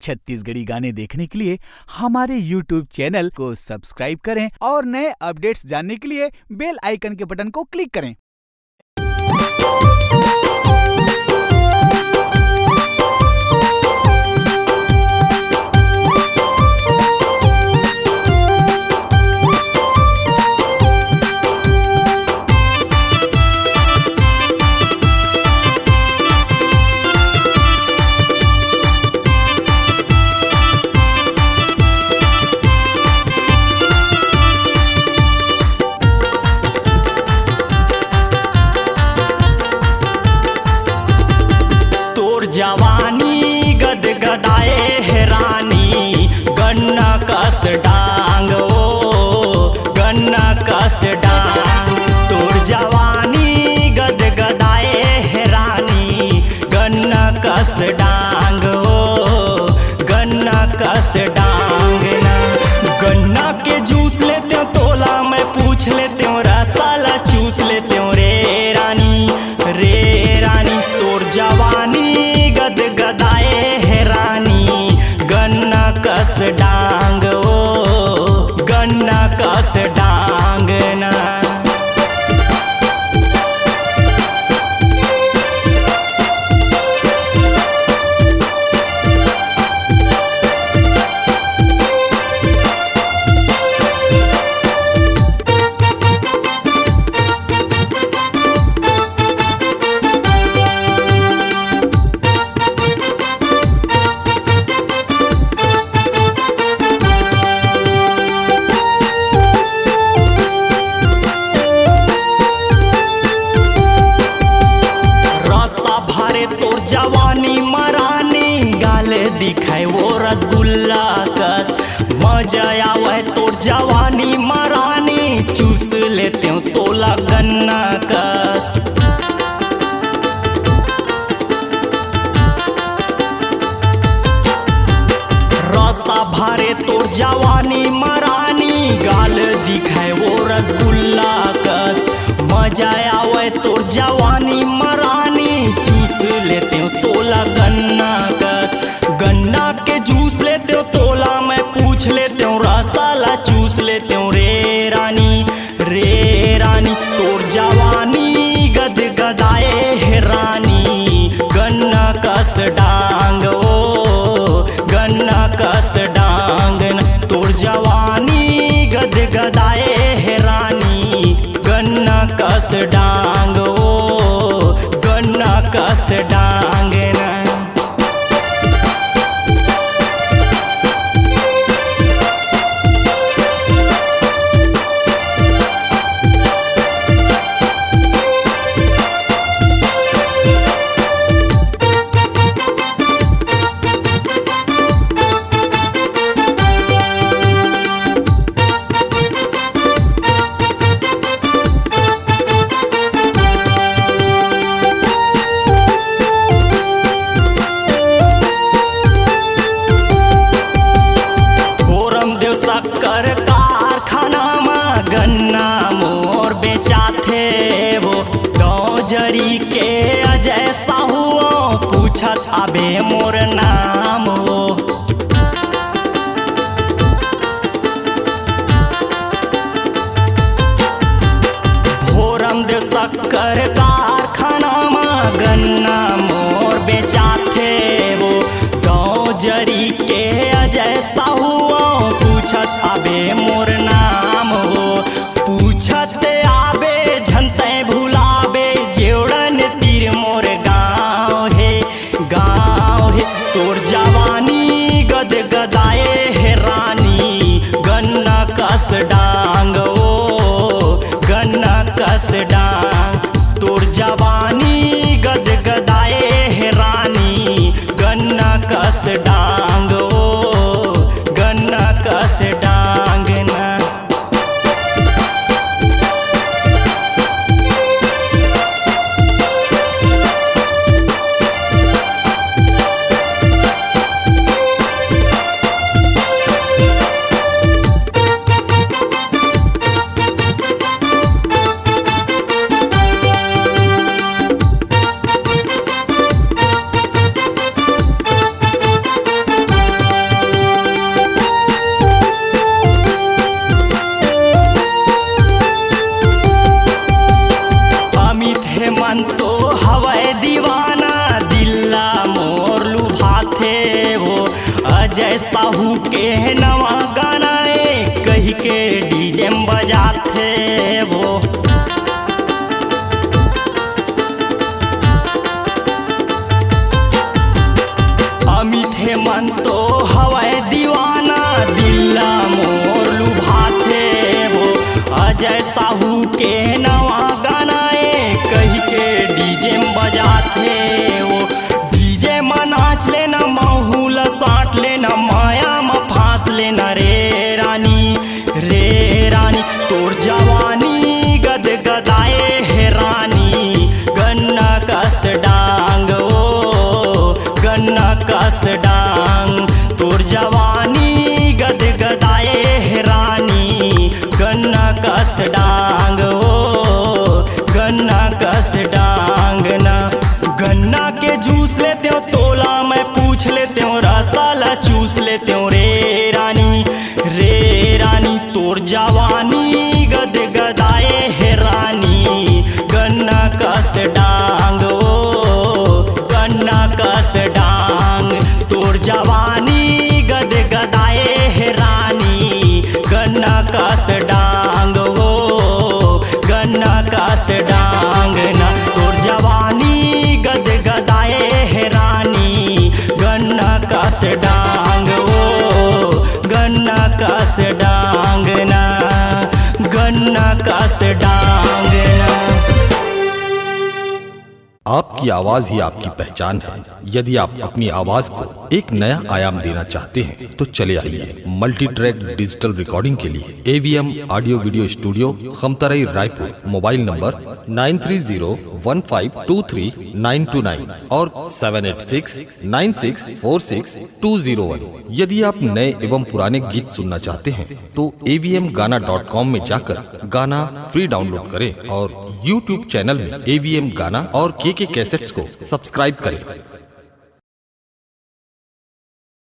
छत्तीसगढ़ी गाने देखने के लिए हमारे YouTube चैनल को सब्सक्राइब करें और नए अपडेट्स जानने के लिए बेल आइकन के बटन को क्लिक करें। जवानी गदगदाए है रानी, गन्ना कस डांग ओ गन्ना कस डांग। तोर जवानी गदगदाए है रानी, गन्ना कस डांग ओ गन्ना कस डांग ना। गन्ना के जूस लेते हो तोला मैं पूछ लेते हो, रसाला चूस लेते हो रे रानी रे रानी। तोर जवानी गदगदाए है रानी, गन्ना कस डांग ओ गन्ना कस डांग ना। तोर जवानी मरानी, गाल दिखाए वो रसगुल्ला कस। मजा आवे तोर जवानी मरानी, चूस लेते हो तोला गन्ना कस। रसा भरे तोर जवानी मरानी, गाल दिखाए वो रसगुल्ला कस। मजा आवे तोर जवानी मरानी, चूस लेते हो तोला गन्ना कस। गन्ना के जूस लेते हो तोला मैं पूछ लेते हो, रसाला चूस लेते हो रे रानी रे रानी। तोर जवानी गदगदाए है रानी, गन्ना कस डांग ओ गन्ना कस डांग ना। तोर जवानी गदगदाए है रानी, गन्ना कस डांग ओ गन्ना कस डांग ना। शक्कर कारखाना में गन्ना मोर बेचाथे वो, गाँव जरी के अजय साहू पूछत आबे मोर नाम वो। भोरम दे शक्कर कारखाना में गन्ना मोर बेचाथे वो, गाँव जरी के अजय साहू पूछत आबे मोर नाम हो। पूछत आबे झनते भुलाबे, जेवड़न तीर मोर गाँव है गाँव है। तोर अजय साहू के नवा गानाए कही के डीजे में बजाते वो डीजे में नाच लेना माहौल साट लेना माया में फांस लेना रे रानी तोर जवानी गद गदाए है रानी गन्ना कस डांग ओ गन्ना कस डांग तोर जवानी गद गदाए है रानी गन्ना कस डांग ओ गन्ना कस डांग ना गन्ना के जूस लेते हो तोला मैं पूछ लेते हो रसाला चूस लेते हो रे रानी तोर जवानी गद गदाए है रानी गन्ना कस डांग ओ गन्ना कस डांग तोर जवानी गद गदाए है रानी गन्ना कस डांग ओ गन्ना कस डांग ना तोर जवानी गद गदाए है रानी गन्ना कस डांग ओ गन्ना कस डांग ना गन्ना कस डांग ना। आपकी आवाज ही आपकी पहचान है। यदि आप अपनी आवाज को एक नया आयाम देना चाहते हैं तो चले आइए मल्टी ट्रैक डिजिटल रिकॉर्डिंग के लिए AVM audio video studio Khamtarai Raipur. Mobile number 9301523929 और 7869646201। यदि आप नए एवं पुराने गीत सुनना चाहते हैं तो avmgana.com में जाकर गाना फ्री डाउनलोड करें और YouTube चैनल में AVM गाना और KK कैसेट्स को सब्सक्राइब करें।